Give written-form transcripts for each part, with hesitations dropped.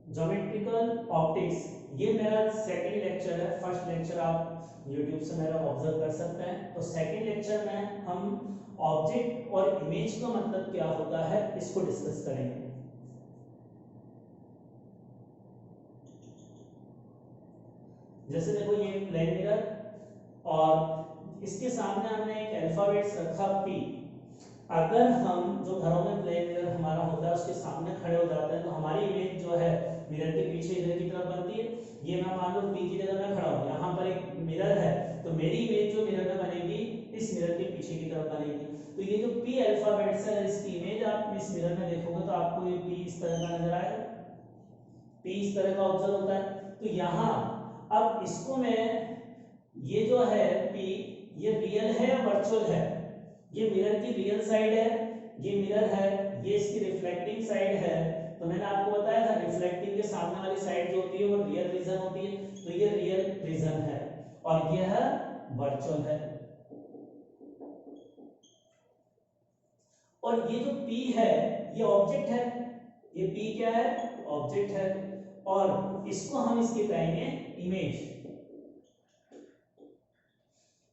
Geometrical optics, ये मेरा second lecture है। फर्स्ट लेक्चर आप यूट्यूब से मेरा ऑब्जर्व कर सकते हैं। तो सेकंड लेक्चर में हम ऑब्जेक्ट और इमेज का मतलब क्या होता है इसको डिस्कस करेंगे। जैसे देखो ये प्लेन मिरर और इसके सामने हमने एक अल्फाबेट्स रखा P। अगर हम जो घरों में प्लेन मिरर हमारा होता है उसके सामने खड़े हो जाते हैं तो हमारी इमेज जो है मिरर के पीछे इधर की तरफ बनती है। ये मैं मान लो P की जगह मैं खड़ा हूँ, यहाँ पर एक मिरर है तो मेरी इमेज जो मिरर में बनेगी इस मिरर के पीछे की तरफ बनेगी। तो ये जो P अल्फाबेट्स है इसकी इमेज आप इस मिरर में देखोगे तो आपको ये P इस तरह का नजर आएगा, P इस तरह का ऑब्जर्व होता है। तो यहाँ अब इसको मैं, ये जो है P ये रियल है या वर्चुअल है? ये मिरर की रियल साइड है, ये मिरर है, ये इसकी रिफ्लेक्टिंग साइड है। तो मैंने आपको बताया था रिफ्लेक्टिंग के सामने वाली साइड जो होती है वो रियल रीजन होती है, तो ये रियल रीजन है और यह वर्चुअल है। और ये जो P है ये ऑब्जेक्ट है, ये P क्या है? ऑब्जेक्ट है। और इसको हम इसकी कहेंगे इमेज,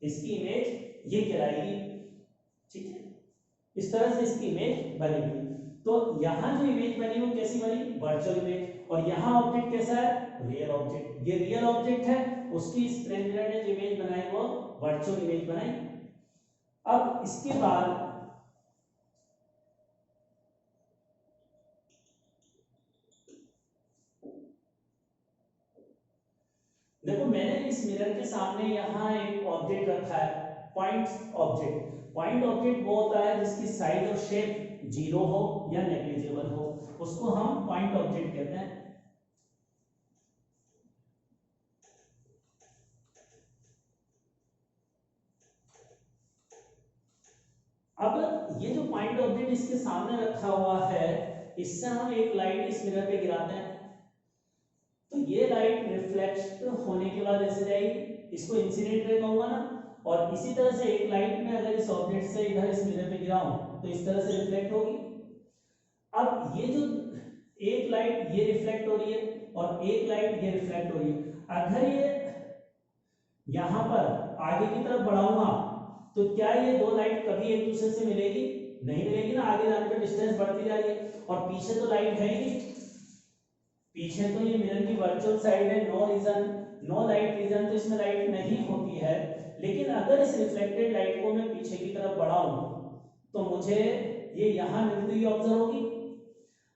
इसकी इमेज ये कहलाएगी। ठीक है, इस तरह से इसकी इमेज बनेगी। तो यहां जो इमेज बनी वो कैसी बनी? Virtual image. और यहां ऑब्जेक्ट कैसा है? Real object. ये रियल ऑब्जेक्ट है, उसकी इस प्लेन मिरर ने जो इमेज बनाई वो वर्चुअल इमेज बनाई। अब इसके बाद देखो मैंने इस मिरर के सामने यहाँ एक ऑब्जेक्ट रखा है, पॉइंट ऑब्जेक्ट। पॉइंट ऑब्जेक्ट वो होता है जिसकी साइज और शेप जीरो हो या नेग्लिजिबल हो, उसको हम पॉइंट ऑब्जेक्ट कहते हैं। अब ये जो पॉइंट ऑब्जेक्ट इसके सामने रखा हुआ है इससे हम एक लाइट इस मिरर पे गिराते हैं तो ये लाइट रिफ्लेक्ट होने के बाद ऐसे जाएगी, इसको इंसिडेंट रे कहूंगा ना। और इसी तरह से एक लाइट में अगर इस ऑब्जेक्ट से इधर इस मिरर पे गिराऊं तो इस तरह से रिफ्लेक्ट होगी। अब ये जो एक लाइट ये रिफ्लेक्ट हो रही है और एक लाइट ये रिफ्लेक्ट हो रही है, अगर ये यहां पर आगे की तरफ बढ़ाऊंगा तो क्या ये दो लाइट कभी एक दूसरे से मिलेगी? नहीं मिलेगी ना, आगे जाने पर डिस्टेंस बढ़ती जा रही है। और पीछे तो लाइट है ही नहीं, पीछे तो ये मिरर की वर्चुअल साइड है, no region, no light region, तो इसमें लाइट नहीं होती है। लेकिन अगर इस रिफ्लेक्टेड लाइट को मैं पीछे की तरफ बढ़ाऊं तो मुझे ये यहां मिलती हुई ऑब्जर्व होगी।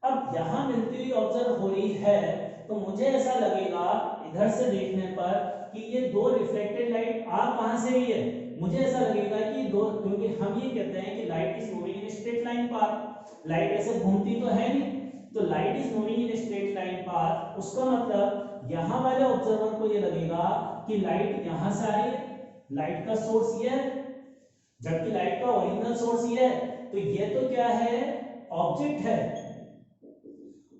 अब यहां मिलती हुई ऑब्जर्व हो रही है तो मुझे ऐसा लगेगा इधर से देखने पर कि ये दो रिफ्लेक्टेड लाइट आ कहां से रही है? मुझे ऐसा लगेगा कि दो, क्योंकि हम ये कहते हैं कि light is moving in straight line path, light ऐसे घूमती तो है नहीं, तो light is moving in straight line path, उसका मतलब यहां वाले ऑब्जर्वर को ये लगेगा कि लाइट यहां से आ रही है, लाइट का सोर्स ये है, जबकि लाइट का ओरिजिनल सोर्स ये है। तो ये तो क्या है? ऑब्जेक्ट है।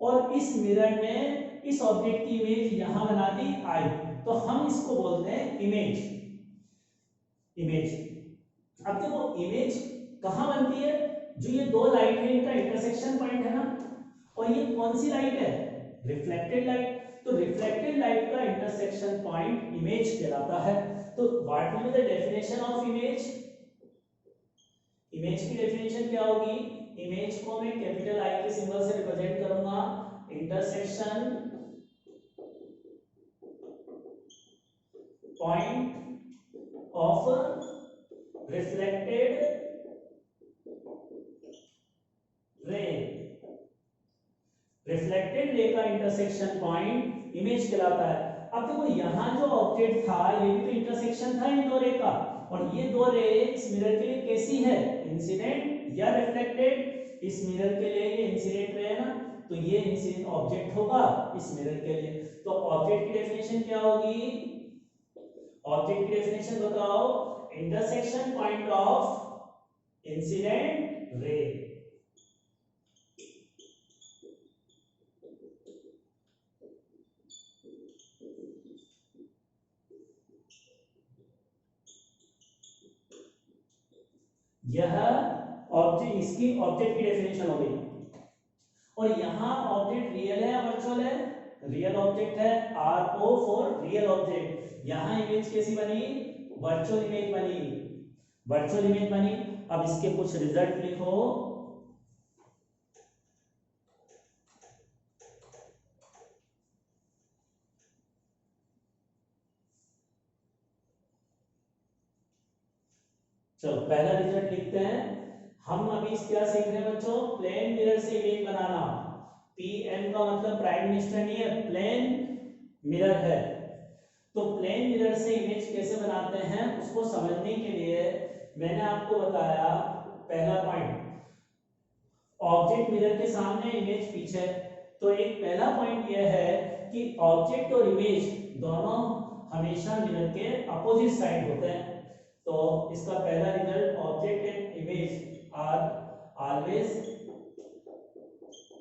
और इस मिरर ने इस ऑब्जेक्ट की इमेज यहां बना दी आई, तो हम इसको बोलते हैं इमेज। इमेज, अब देखो इमेज कहां बनती है? जो ये दो लाइट है इनका इंटरसेक्शन पॉइंट है ना, और ये कौन सी लाइट है? Reflected light. तो रिफ्लेक्टेड लाइट का इंटरसेक्शन पॉइंट इमेज कहलाता है। तो what will be the definition of image? Image की डेफिनेशन क्या होगी? इमेज को मैं कैपिटल आई के सिंबल से रिप्रेजेंट करूंगा, intersection point of reflected ray. Reflected ray का इंटरसेक्शन पॉइंट इमेज कहलाता है। अब देखो यहां जो ऑब्जेक्ट था ये भी तो इंटरसेक्शन था इन दो रे का, और ये दो रे इस मिरर के लिए कैसी है? इंसिडेंट या रिफ्लेक्टेड? इस मिरर के लिए ये इंसिडेंट रे है ना, तो ये इंसिडेंट ऑब्जेक्ट होगा इस मिरर के लिए। तो ऑब्जेक्ट की डेफिनेशन क्या होगी? ऑब्जेक्ट की डेफिनेशन बताओ, intersection point of incident ray. यह ऑब्जेक्ट, इसकी ऑब्जेक्ट की डेफिनेशन हो गई। और यहां ऑब्जेक्ट रियल है या वर्चुअल है? रियल ऑब्जेक्ट है, RO फॉर रियल ऑब्जेक्ट। यहां इमेज कैसी बनी, वर्चुअल इमेज बनी, वर्चुअल इमेज बनी। अब इसके कुछ रिजल्ट लिखो। चलो पहला रिजल्ट लिखते हैं। हम अभी क्या सीख रहे हैं बच्चों, प्लेन मिरर से इमेज बनाना। PM का मतलब प्राइम मिनिस्टर नहीं है, प्लेन मिरर है। तो प्लेन मिरर से इमेज कैसे बनाते हैं उसको समझने के लिए मैंने आपको बताया पहला पॉइंट, ऑब्जेक्ट मिरर के सामने इमेज पीछे। तो एक पहला पॉइंट यह है कि ऑब्जेक्ट और इमेज दोनों हमेशा मिरर के अपोजिट साइड होते हैं। तो इसका पहला result, object and image are always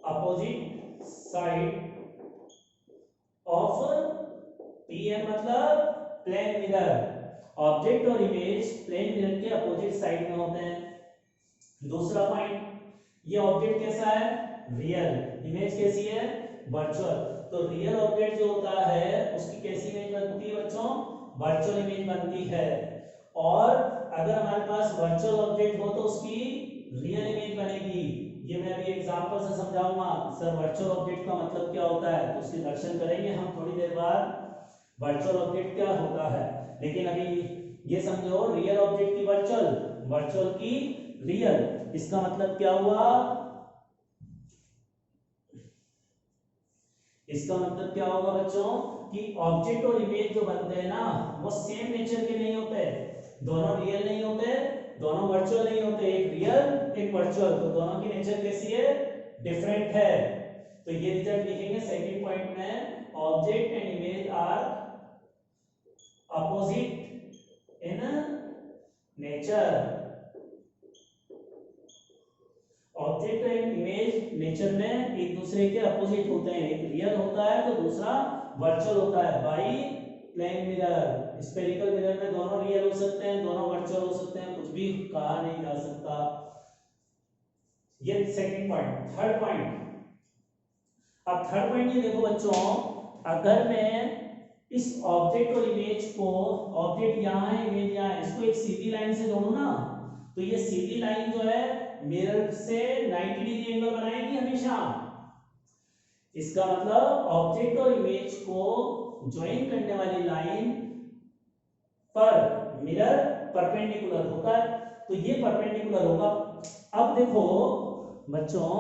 opposite side of PM मतलब प्लेन मिरर। ऑब्जेक्ट और इमेज प्लेन मिरर के अपोजिट साइड में होते हैं। दूसरा पॉइंट, ये ऑब्जेक्ट कैसा है, रियल, इमेज कैसी है, वर्चुअल। तो रियल ऑब्जेक्ट जो होता है उसकी कैसी इमेज बनती है बच्चों, वर्चुअल इमेज बनती है। और अगर हमारे पास वर्चुअल ऑब्जेक्ट हो तो उसकी रियल इमेज बनेगी। ये मैं अभी एग्जांपल से समझाऊंगा सर वर्चुअल ऑब्जेक्ट का मतलब क्या होता है, तो उसके दर्शन करेंगे हम थोड़ी देर बाद, वर्चुअल ऑब्जेक्ट क्या होता है। लेकिन अभी ये समझो, रियल ऑब्जेक्ट की वर्चुअल, वर्चुअल की रियल, इसका मतलब क्या हुआ, इसका मतलब क्या होगा बच्चों कि ऑब्जेक्ट और इमेज जो बनते हैं ना वो सेम नेचर के नहीं होते, दोनों रियल नहीं होते, दोनों वर्चुअल नहीं होते, एक रियल एक वर्चुअल, तो दोनों की नेचर कैसी है, डिफरेंट है। तो ये रिजल्ट लिखेंगे सेकंड पॉइंट में, object and image are opposite in nature. Object and image nature में एक दूसरे के अपोजिट होते हैं, एक रियल होता है तो दूसरा वर्चुअल होता है। By plane mirror, spherical mirror में दोनों रियल हो सकते हैं, दोनों वर्चुअल हो सकते हैं, कुछ भी कहा नहीं जा सकता। ये सेकंड पॉइंट। थर्ड पॉइंट, अब थर्ड पॉइंट ये देखो बच्चों, अगर मैं इस ऑब्जेक्ट और इमेज को, ऑब्जेक्ट यहाँ है इमेज यहाँ है, इसको एक सीधी लाइन से जोड़ू ना, तो ये सीधी लाइन जो है मिरर से 90 डिग्री एंगल बनाएगी हमेशा। इसका मतलब ऑब्जेक्ट और इमेज को ज्वाइन करने वाली लाइन पर मिरर परपेंडिकुलर होता है, तो ये परपेंडिकुलर होगा। अब देखो बच्चों,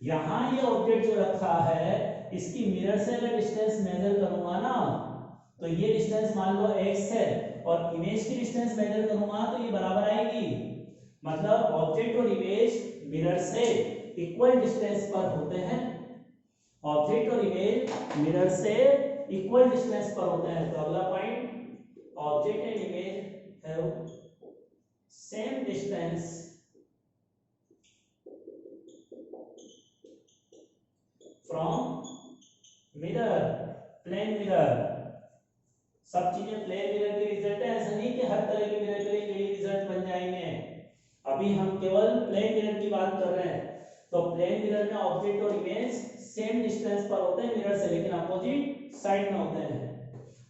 यहां ये ऑब्जेक्ट जो रखा है इसकी मिरर से मैं डिस्टेंस मेजर करूंगा ना, तो ये डिस्टेंस मान लो x है, और इमेज की डिस्टेंस मेजर करूंगा तो ये बराबर आएगी। मतलब ऑब्जेक्ट और इमेज मिरर से इक्वल डिस्टेंस पर होते हैं, ऑब्जेक्ट और इमेज मिरर से इक्वल डिस्टेंस पर होते हैं। तो अगला point, object and image have same distance from mirror, plane mirror. सब चीजें प्लेन मिरर के रिजल्ट है, ऐसा नहीं कि हर तरह के मिरर के लिए यही रिजल्ट बन जाएंगे। अभी हम केवल प्लेन मिरर की बात कर रहे हैं। तो प्लेन मिरर में ऑब्जेक्ट और इमेज सेम डिस्टेंस पर होते हैं मिरर से, लेकिन अपोजिट साइड में होते हैं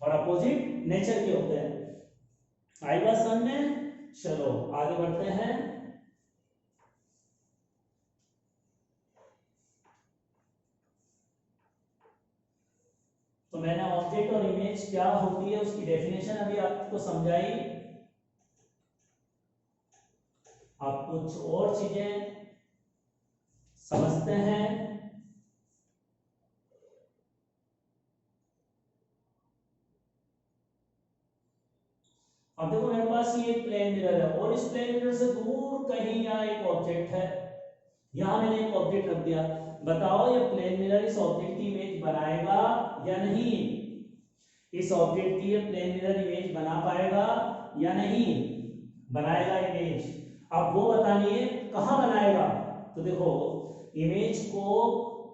और अपोजिट नेचर के होते हैं। आई बात समझ में? चलो आगे बढ़ते हैं। तो मैंने ऑब्जेक्ट और इमेज क्या होती है उसकी डेफिनेशन अभी आपको समझाई। आप कुछ और चीजें समझते हैं। अब देखो मेरे पास ये एक प्लेन मिरर है और इस प्लेन मिरर से दूर कहीं यहाँ एक ऑब्जेक्ट है, यहां मैंने एक ऑब्जेक्ट रख दिया। बताओ ये प्लेन मिरर इस ऑब्जेक्ट की इमेज बनाएगा या नहीं? इस ऑब्जेक्ट की ये प्लेन मिरर इमेज बना पाएगा या नहीं? बनाएगा इमेज। अब वो बतानी है कहां बनाएगा। तो देखो इमेज को,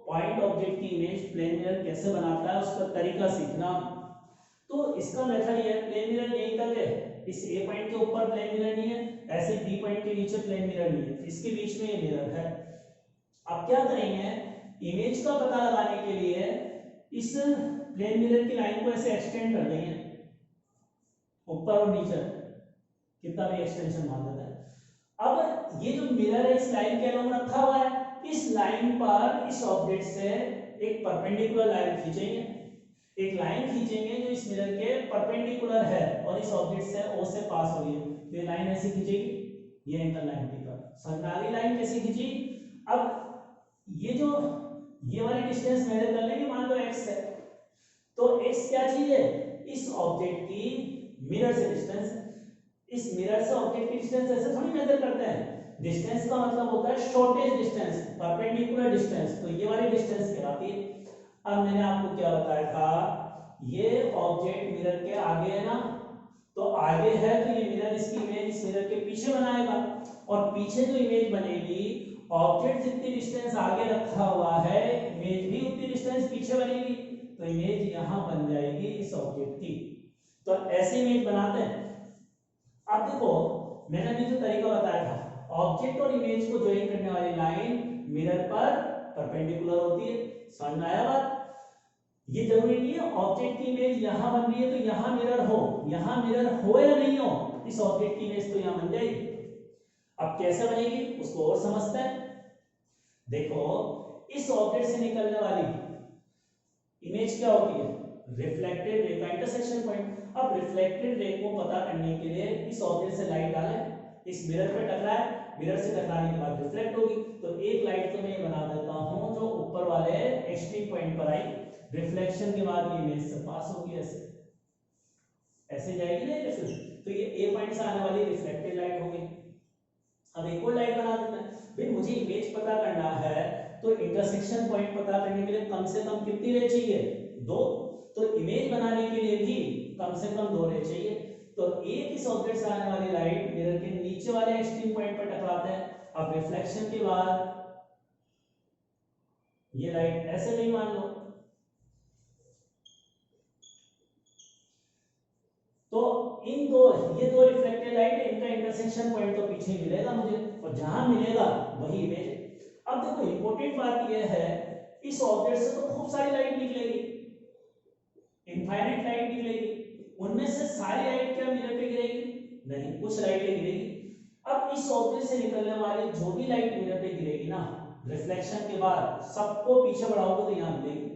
पॉइंट ऑब्जेक्ट की इमेज प्लेन मिरर कैसे बनाता है उसका तरीका सीखना। तो इसका मेथड ये है, प्लेन मिरर यहीं तक है, इस ए पॉइंट के ऊपर प्लेन मिरर नहीं है, ऐसे बी पॉइंट के नीचे प्लेन मिरर नहीं है, इसके बीच में ये मिरर है। अब क्या करेंगे, इमेज का पता लगाने के लिए इस प्लेन मिरर की लाइन को ऐसे एक्सटेंड कर देंगे ऊपर और नीचे, कितना भी एक्सटेंशन मान लेते हैं। अब ये जो मिरर है इस लाइन के अलोंग रखा हुआ है, इस लाइन पर इस ऑब्जेक्ट से एक परपेंडिकुलर लाइन खींचेंगे, एक लाइन खींचेंगे जो इस मिरर के परपेंडिकुलर है और इस ऑब्जेक्ट से ओ से पास हो रही है। तो ये लाइन ऐसे खींचेगी, ये एंगल 90 का। समझ लाइन कैसे खींची। अब ये जो ये वाली डिस्टेंस मेजर कर लेंगे, मान लो x है, तो x क्या चीज है, इस ऑब्जेक्ट की मिरर से डिस्टेंस। इस मिरर से ऑब्जेक्ट की डिस्टेंस ऐसे थोड़ी मेजर करते हैं, डिस्टेंस का मतलब होता है शॉर्टेस्ट डिस्टेंस, परपेंडिकुलर डिस्टेंस, तो ये वाली डिस्टेंस कहलाती है। अब मैंने आपको क्या बताया था, ये ऑब्जेक्ट मिरर के आगे है ना, तो आगे है तो ये मिरर इसकी इमेज इस मिरर के पीछे बनाएगा, और पीछे जो इमेज बनेगी, ऑब्जेक्ट जितनी डिस्टेंस आगे रखा हुआ है इमेज भी उतनी डिस्टेंस पीछे बनेगी, तो इमेज यहां बन जाएगी इस ऑब्जेक्ट की। तो ऐसे इमेज बनाते हैं। अब देखो मैंने अभी जो तरीका बताया था, ऑब्जेक्ट और इमेज को ज्वाइन करने वाली लाइन मिरर पर परपेंडिकुलर होती है। समझ में आया बात। ये जरूरी नहीं है ऑब्जेक्ट की इमेज यहां बन रही है तो यहां मिरर हो, यहां मिरर हो या नहीं हो, इस ऑब्जेक्ट की इमेज तो यहां बन जाएगी। अब कैसे बनेगी उसको और समझते हैं। देखो इस ऑब्जेक्ट से निकलने वाली इमेज क्या होती है, रिफ्लेक्टेड रे का इंटरसेक्शन पॉइंट। अब रिफ्लेक्टेड रे को पता करने के लिए इस ऑब्जेक्ट से लाइट डालें, इस मिरर पे टकराए, मिरर से टकराने के बाद रिफ्लेक्ट होगी, तो एक लाइट तो मैं ये बना देता हूं जो ऊपर वाले एक्सट्रीम पॉइंट पर आई, रिफ्लेक्शन के बाद ये इमेज से पास होगी, ऐसे ऐसे जाएगी ना रिफ्लेक्ट, तो ये ए पॉइंट से आने वाली रिफ्लेक्टेड लाइट होगी। अब एक और लाइट बना देते हैं। भाई मुझे इमेज पता करना है तो इंटरसेक्शन पॉइंट पता करने के लिए कम से कम कितनी रे चाहिए, 2, तो इमेज बनाने के लिए भी कम से कम 2 रे चाहिए। तो एक इस ऑब्जेक्ट से आने वाली लाइट मिरर के नीचे वाले एक्सट्रीम पॉइंट पर टकराते हैं। अब रिफ्लेक्शन के बाद ये लाइट ऐसे नहीं, मान लो, तो इन दो, ये दो रिफ्लेक्टेड लाइट है, इनका इंटरसेक्शन पॉइंट तो पीछे मिलेगा मुझे, और जहां मिलेगा वही इमेज है। अब देखो इंपॉर्टेंट बात यह है, इस ऑब्जेक्ट से तो खूब सारी लाइट निकलेगी, इनफाइनाइट लाइट निकलेगी, उनमें से सारी लाइट क्या मिरर पे गिरेगी, नहीं, कुछ लाइटें गिरेगी। अब इस ऑब्जेक्ट से निकलने वाली जो भी लाइट मिरर पे गिरेगी ना, रिफ्लेक्शन के बाद सबको पीछे बढ़ाओगे तो यहां मिलेगी,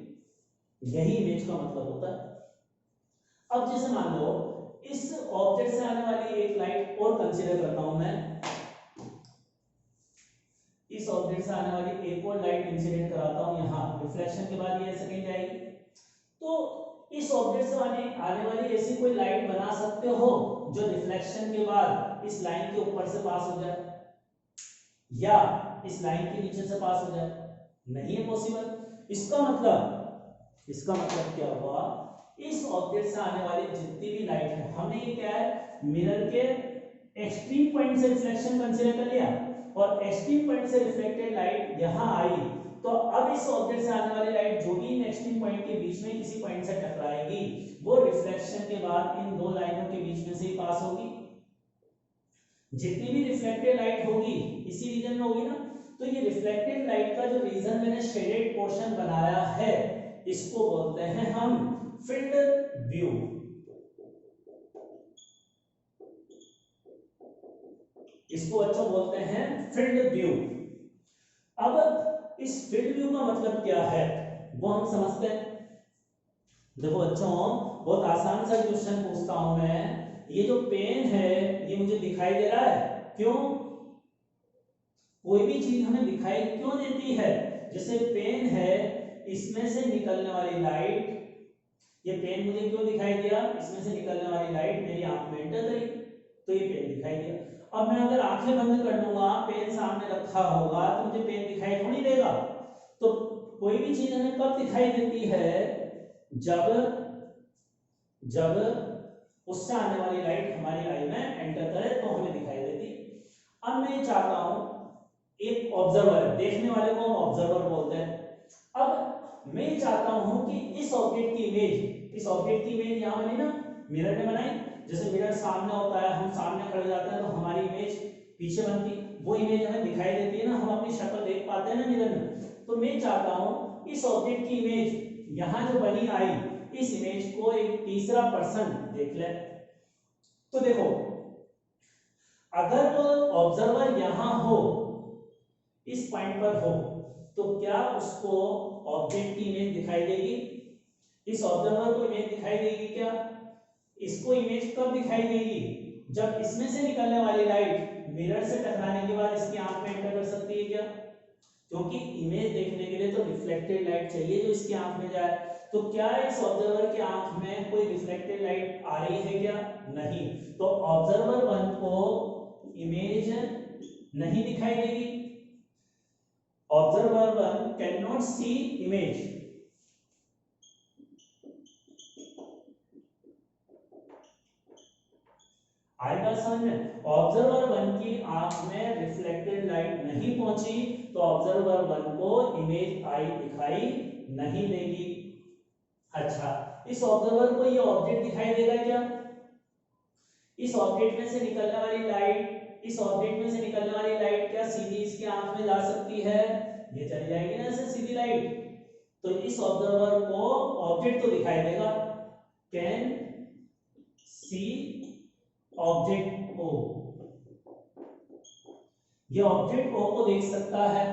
यही इमेज का मतलब होता है। अब जैसे मान लो इस ऑब्जेक्ट से आने वाली एक लाइट और कंसीडर करता हूं मैं, इस ऑब्जेक्ट से आने वाली एक और लाइट इंसिडेंट कराता हूं यहां, रिफ्लेक्शन के बाद ये सेकंड जाएगी। तो इस ऑब्जेक्ट से आने वाली ऐसी कोई लाइट बना सकते हो जो रिफ्लेक्शन के बाद इस लाइन के ऊपर से पास हो जाए या इस लाइन के नीचे से पास हो जाए, नहीं है पॉसिबल। इसका मतलब क्या हुआ, इस ऑब्जेक्ट से आने वाली जितनी भी लाइट है, हमने ये क्या है मिरर के एक्सट्रीम पॉइंट से रिफ्लेक्शन कंसीडर कर लिया, और एक्सट्रीम पॉइंट से रिफ्लेक्टेड लाइट यहां आई, तो अब इस ऑब्जेक्ट से आने वाली लाइट जो भी इन एक्सट्रीम पॉइंट के बीच में किसी पॉइंट से टकराएगी, वो रिफ्लेक्शन के बाद इन दो लाइनों के बीच में से ही पास होगी। जितनी भी रिफ्लेक्टेड लाइट होगी इसी रीजन में होगी ना, तो ये रिफ्लेक्टेड लाइट का जो रीजन मैंने शेडेड पोर्शन बनाया है, इसको बोलते हैं हम फील्ड व्यू। इसको अच्छा बोलते हैं फील्ड व्यू। अब इस फील्ड व्यू का मतलब क्या है वो हम समझते हैं। देखो बच्चों, बहुत आसान सा क्वेश्चन पूछता हूं मैं, ये जो पेन है ये मुझे दिखाई दे रहा है, क्यों? कोई भी चीज हमें दिखाई क्यों देती है? जैसे पेन है, इसमें से निकलने वाली लाइट, ये पेन मुझे क्यों दिखाई दिया, इसमें से निकलने वाली लाइट मेरी आंख में एंटर करी तो ये पेन दिखाई दिया। अब मैं अगर आंखें बंद कर लूंगा, पेन सामने रखा होगा तो मुझे पेन दिखाई थोड़ी देगा। तो कोई भी चीज हमें कब दिखाई देती है, जब उससे आने वाली लाइट हमारी आई में एंटर करे तो हमें दिखाई देती। अब मैं चाहता हूं, एक ऑब्जर्वर, देखने वाले को हम ऑब्जर्वर बोलते हैं। अब मैं चाहता हूं कि इस ऑब्जेक्ट की इमेज यहां बनी ना, मिरर ने बनाई, जैसे मिरर सामने होता है, हम सामने खड़े जाते हैं तो हमारी इमेज पीछे बनती, वो इमेज हमें दिखाई देती है ना, हम अपनी शक्ल देख पाते हैं ना मिरर में। तो मैं चाहता हूं इस ऑब्जेक्ट की इमेज यहां जो बनी आई इस इमेज को एक तीसरा पर्सन देख ले। तो देखो अगर ऑब्जर्वर यहां हो, इस पॉइंट पर हो, तो क्या उसको ऑब्जेक्ट की इमेज दिखाई देगी? इस ऑब्जर्वर को इमेज दिखाई देगी क्या? इसको इमेज कब दिखाई देगी? जब इसमें से निकलने वाली लाइट मिरर से टकराने के बाद इसकी आंख में एंटर कर सकती है क्या? क्योंकि इमेज देखने के लिए तो रिफ्लेक्टेड लाइट चाहिए जो इसकी आंख में जाए। तो क्या इस ऑब्जर्वर की आंख में कोई रिफ्लेक्टेड लाइट आ रही है क्या? नहीं। तो ऑब्जर्वर 1 को इमेज नहीं दिखाई देगी। Observer 1 can not see image. आएगा समझ में? ऑब्जर्वर 1 की आंख में रिफ्लेक्टेड लाइट नहीं पहुंची तो ऑब्जर्वर 1 को इमेज आई दिखाई नहीं देगी। अच्छा, इस ऑब्जर्वर को ये ऑब्जेक्ट दिखाई देगा क्या? इस ऑब्जेक्ट में से निकलने वाली लाइट क्या सीधी इसकी आंख में जा सकती है? ये चली जाएगी ना ऐसे सीधी लाइट। तो इस ऑब्जर्वर को ऑब्जेक्ट तो दिखाई देगा, कैन सी ऑब्जेक्ट ओ, ये ऑब्जेक्ट ओ को देख सकता है।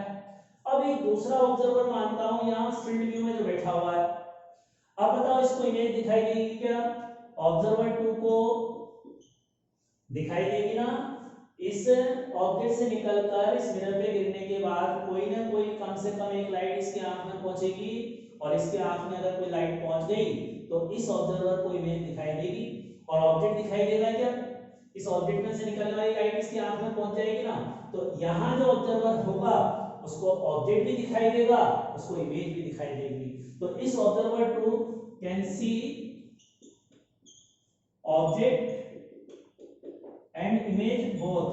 अब एक दूसरा ऑब्जर्वर मानता हूं यहां फील्ड व्यू में जो बैठा हुआ है, अब बताओ इसको इमेज दिखाई देगी क्या? ऑब्जर्वर 2 को दिखाई देगी ना। इस ऑब्जेक्ट से निकलकर इस मिरर पे गिरने के बाद कोई ना कोई कम से कम एक लाइट इसकी आंख में पहुंचेगी, और इसकी आंख में अगर कोई लाइट पहुंच गई तो इस ऑब्जर्वर को इमेज दिखाई देगी और ऑब्जेक्ट दिखाई देगा क्या? इस ऑब्जेक्ट में से निकलने वाली लाइट इसकी आंख में पहुंच जाएगी ना। तो यहां जो ऑब्जर्वर होगा उसको ऑब्जेक्ट भी दिखाई देगा, उसको इमेज भी दिखाई देगी। तो इस observer 2 can see object and image both.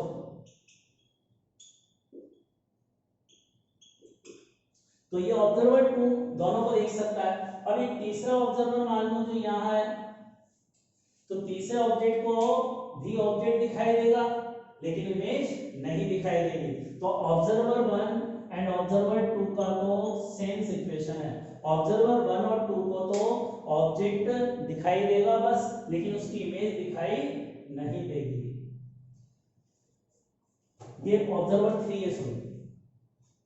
तो ये ऑब्जर्वर 2 दोनों को देख सकता है। अब एक तीसरा ऑब्जर्वर मान लो जो यहां है, तो तीसरे ऑब्जेक्ट को भी ऑब्जेक्ट दिखाई देगा लेकिन इमेज नहीं दिखाई देगी। तो ऑब्जर्वर 1 एंड ऑब्जर्वर 2 का तो सेम सिचुएशन है। ऑब्जर्वर 1 और 2 को तो ऑब्जेक्ट दिखाई देगा बस, लेकिन उसकी इमेज दिखाई नहीं देगी। ये ऑब्जर्वर 3 है, सुन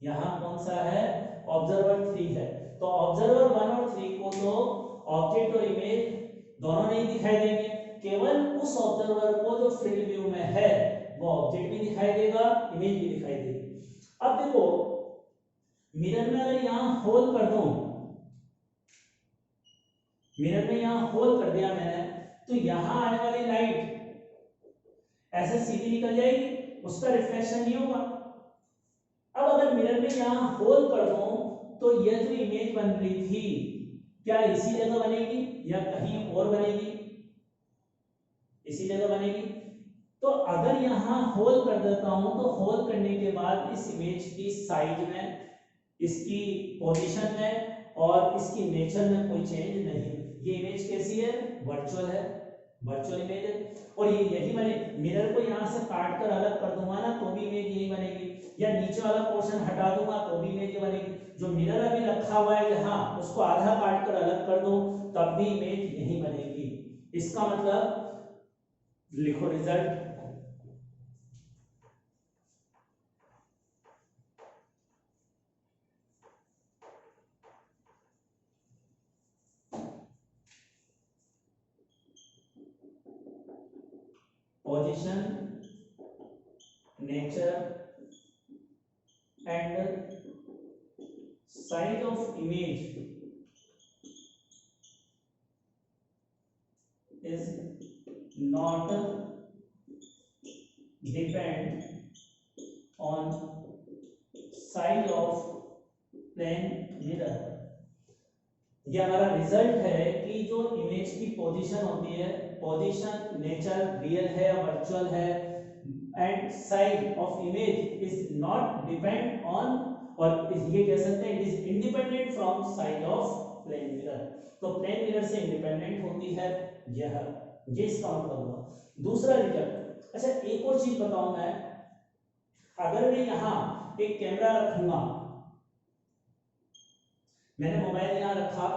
यहां कौन सा है? ऑब्जर्वर 3 है। तो ऑब्जर्वर 1 और 3 को तो ऑब्जेक्ट और इमेज दोनों नहीं दिखाई देंगे, केवल उस ऑब्जर्वर को जो फील्ड व्यू में है वो ऑब्जेक्ट भी दिखाई देगा, इमेज भी दिखाई देगी। अब देखो मिरर में अगर यहां होल कर दूं, मिरर में यहां होल कर दिया मैंने, तो यहां आने वाली लाइट ऐसे सीधी निकल जाएगी, उसका रिफ्लेक्शन नहीं होगा। अब अगर मिरर में यहां होल कर दूं तो यह जो इमेज बन रही थी क्या इसी जगह बनेगी या कहीं और बनेगी? इसी जगह बनेगी। तो अगर यहां होल कर देता हूं तो होल करने के बाद इस इमेज की साइज में, इसकी पोजीशन में और इसकी नेचर में कोई चेंज नहीं। ये इमेज कैसी है? वर्चुअल है, वर्चुअल इमेज है। और ये यही बने, मिरर को यहां से काट कर अलग कर दूंगा ना तो भी इमेज यही बनेगी, या नीचे वाला पोर्शन हटा दूंगा तो भी इमेज ये बनेगी। जो मिरर अभी रखा हुआ है जहां, उसको आधा काट कर अलग कर दो तब भी इमेज यही बनेगी। इसका मतलब लिखो result, position, nature and size of image is not depend on size of plane mirror। ये हमारा रिजल्ट है कि जो इमेज की पोजीशन होती है, पोजीशन नेचर रियल है या वर्चुअल है, and size of image is not depend on, और ये कह सकते हैं it is independent from size of plane mirror. तो प्लेन मिरर से इंडिपेंडेंट होती है यह, ये इसका मतलब हुआ। दूसरा रिजल्ट, अच्छा एक और चीज बताऊं मैं, अगर मैं यहां एक कैमरा रखूंगा, मैंने मोबाइल यहां रखा,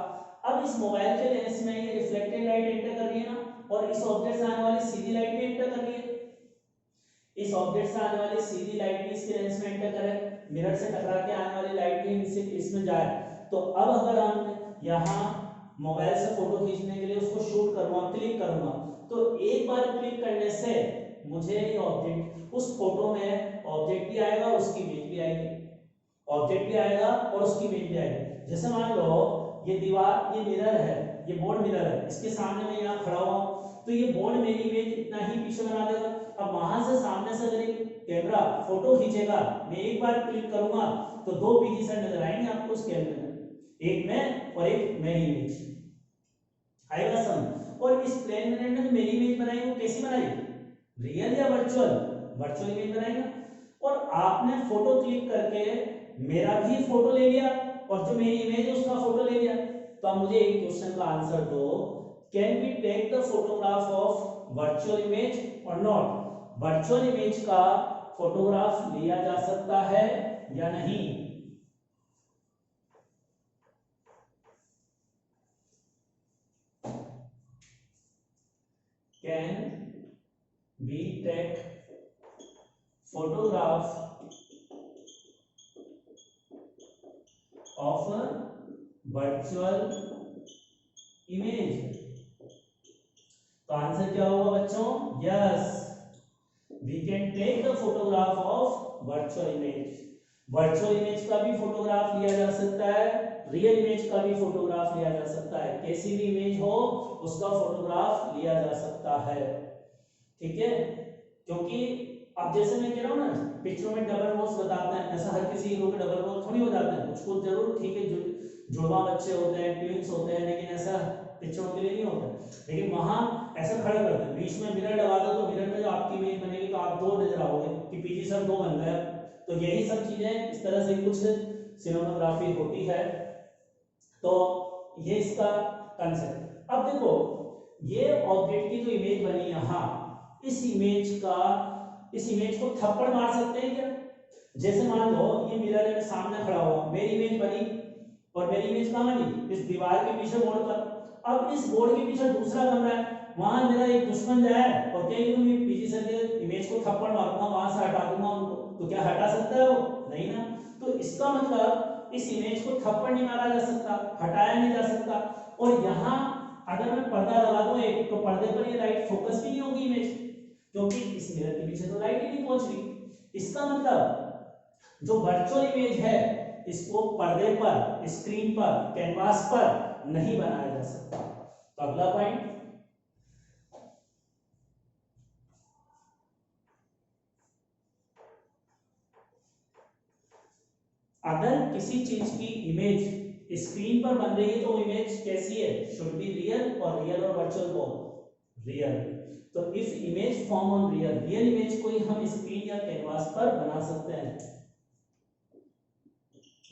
अब इस मोबाइल के लेंस में ये रिफ्लेक्टेड लाइट एंटर कर रही है ना, और इस ऑब्जेक्ट से आने वाली सीधी लाइट भी एंटर कर रही है। इस ऑब्जेक्ट से आने वाली सीधी लाइट भी इसके लेंस में एंटर करे, मिरर से टकरा के आने वाली लाइट भी इसमें जाए। तो अब अगर हम यहाँ मोबाइल से फोटो खींचने के लिए उसको शूट करूंगा, क्लिक करूंगा, तो एक बार क्लिक करने से मुझे ये ऑब्जेक्ट, उस फोटो में ऑब्जेक्ट भी आएगा, उसकी इमेज भी आएगी, ऑब्जेक्ट भी आएगा और उसकी इमेज भी आएगी। जैसे मान लो ये दीवार, ये मिरर है, ये बोर्ड मिरर है, इसके सामने मैं यहाँ खड़ा हुआ हूँ, तो ये बोर्ड मेरी इमेज इतना ही पीछे बना देगा। अब वहां से सामने से अगर एक कैमरा फोटो खींचेगा, मैं एक बार क्लिक करूंगा तो दो पीजी सेट नजर आएंगे आपको उस कैमरे में, एक में और एक मेरी इमेज आएगा समझ। और इस प्लेन मिरर में जो मेरी इमेज बनाई वो कैसी बनाई, रियल या वर्चुअल, वर्चुअल इमेज बनाई ना। और आपने फोटो क्लिक करके मेरा भी फोटो ले लिया और जो मेरी इमेज है उसका फोटो ले लिया। तो अब मुझे एक क्वेश्चन का आंसर दो, can we take the photograph of virtual image और नॉट, वर्चुअल इमेज का फोटोग्राफ लिया जा सकता है या नहीं। Can we take photograph of virtual image, तो आंसर क्या होगा बच्चों, yes, we can take the photograph of virtual image. Virtual image का भी फोटोग्राफ लिया जा सकता है, रियल इमेज का भी फोटोग्राफ लिया जा सकता है, कैसी भी इमेज हो उसका फोटोग्राफ लिया जा सकता है, ठीक है। क्योंकि अब जैसे मैं कह रहा हूँ ना, पिक्चरों में डबल रोल्स बताते हैं, ऐसा हर किसी हीरो के डबल रोल थोड़ी हो जाते हैं, कुछ कुछ जरूर ठीक है, जुड़वा बच्चे होते हैं, ट्विंस होते हैं, लेकिन ऐसा पिक्चरों के लिए नहीं होता। लेकिन वहां ऐसा खड़ा करते हैं, बीच में मिरर लगा दो तो मिरर में जो आपकी इमेज बनेगी तो आप दो नजर आओगे कि पीजी सर दो बन गए। तो यही सब चीजें इस तरह से कुछ सिनेमेटोग्राफी होती है। तो ये इसका कंसेप्ट। अब देखो ये ऑब्जेक्ट की जो इमेज बनी यहाँ, इस इमेज को थप्पड़ मार सकते हैं क्या। जैसे मान लो ये मिरर है, सामने खड़ा हुआ, मेरी इमेज बनी और मेरी इमेज कहाँ बनी, इस दीवार के पीछे बोर्ड पर। अब इस बोर्ड के पीछे दूसरा कमरा है, वहां मेरा एक दुश्मन जाए और कहेगी तुम पीछे से के इमेज को थप्पड़ मारूंगा, वहां से हटा दूंगा उनको, तो क्या हटा सकता है वो, नहीं ना। तो इसका मतलब इस इमेज को थप्पड़ नहीं मारा जा सकता, हटाया नहीं जा सकता। और यहाँ अगर मैं पर्दा लगा दूं एक, तो पर्दे पर ये लाइट फोकस भी नहीं होगी इमेज, क्योंकि इस मिरर के पीछे तो लाइट ही नहीं पहुंच रही। इसका मतलब जो वर्चुअल इमेज है इसको पर्दे पर, स्क्रीन पर, कैनवास पर नहीं बनाया जा सकता। तो अगला पॉइंट, अगर किसी चीज की इमेज स्क्रीन पर बन रही है तो वो इमेज कैसी है, शुड बी रियल, और रियल और वर्चुअल बोथ रियल। तो if image form on real, real image को ही हम स्क्रीन या कैनवास पर बना सकते हैं।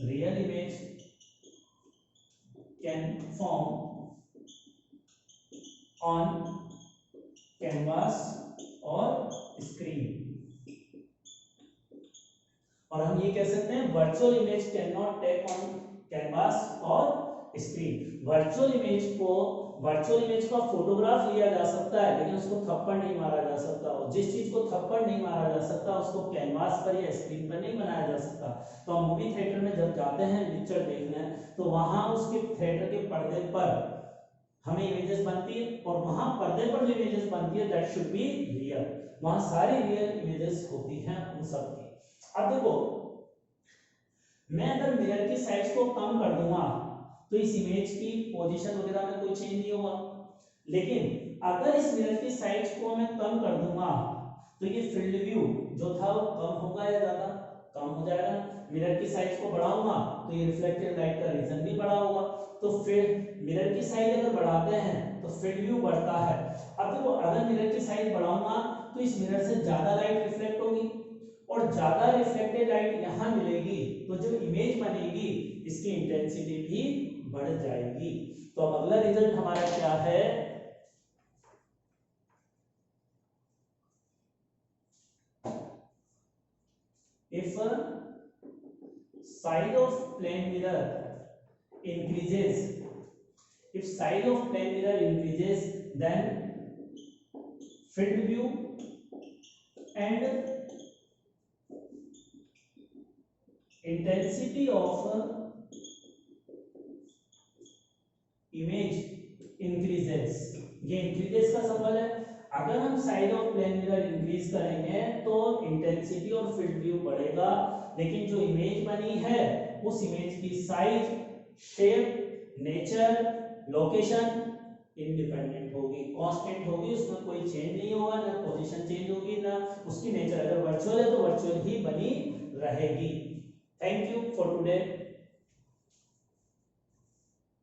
Real image can form on canvas और स्क्रीन, और हम ये कह सकते हैं virtual image can not take on canvas और स्क्रीन। वर्चुअल इमेज का फोटोग्राफ लिया जा सकता है, लेकिन उसको थप्पड़ नहीं मारा जा सकता, और जिस चीज को थप्पड़ नहीं मारा जा सकता उसको कैनवास पर या स्क्रीन पर नहीं बनाया जा सकता। तो हम मूवी थिएटर में जब जाते हैं पिक्चर देखने, तो वहां उसके थिएटर के पर्दे पर हमें इमेजेस बनती है, और वहां पर्दे पर जो इमेजेस बनती है दैट शुड बी रियल, वहां सारी रियल इमेजेस होती हैं उन सब की। अब देखो मैं अगर मिरर की साइज को कम कर दूंगा तो इस इमेज की पोजीशन वगैरह में कोई चेंज नहीं होगा, लेकिन अगर इस मिरर की साइज को मैं कम कर दूंगा तो ये फील्ड व्यू जो था वो कम होगा या ज्यादा, कम हो जाएगा। मिरर की साइज को बढ़ाऊंगा तो ये रिफ्लेक्टेड लाइट का रीजन भी बड़ा होगा, तो फिर मिरर की साइज अगर बढ़ाते हैं तो फील्ड व्यू बढ़ता है। अब देखो अगर मिरर की साइज बढ़ाऊंगा तो इस मिरर से ज्यादा लाइट रिफ्लेक्ट होगी, और ज्यादा रिफ्लेक्टेड लाइट यहां मिलेगी तो जो इमेज बनेगी इसकी इंटेंसिटी भी बढ़ जाएगी। तो अब अगला रिजल्ट हमारा क्या है, if size of plane mirror increases if size of plane mirror increases then field view and intensity of image increases. ये इंक्रीजेस का सिंबल है। अगर हम size of plane mirror increase करेंगे तो इंटेंसिटी और फील्ड व्यू बढ़ेगा, लेकिन जो इमेज बनी है उस इमेज की size, shape, nature, location independent होगी, कांस्टेंट होगी, उसमें कोई चेंज नहीं होगा, ना पोजीशन चेंज होगी, ना उसकी नेचर। अगर वर्चुअल है तो वर्चुअल ही बनी रहेगी। Thank you for today.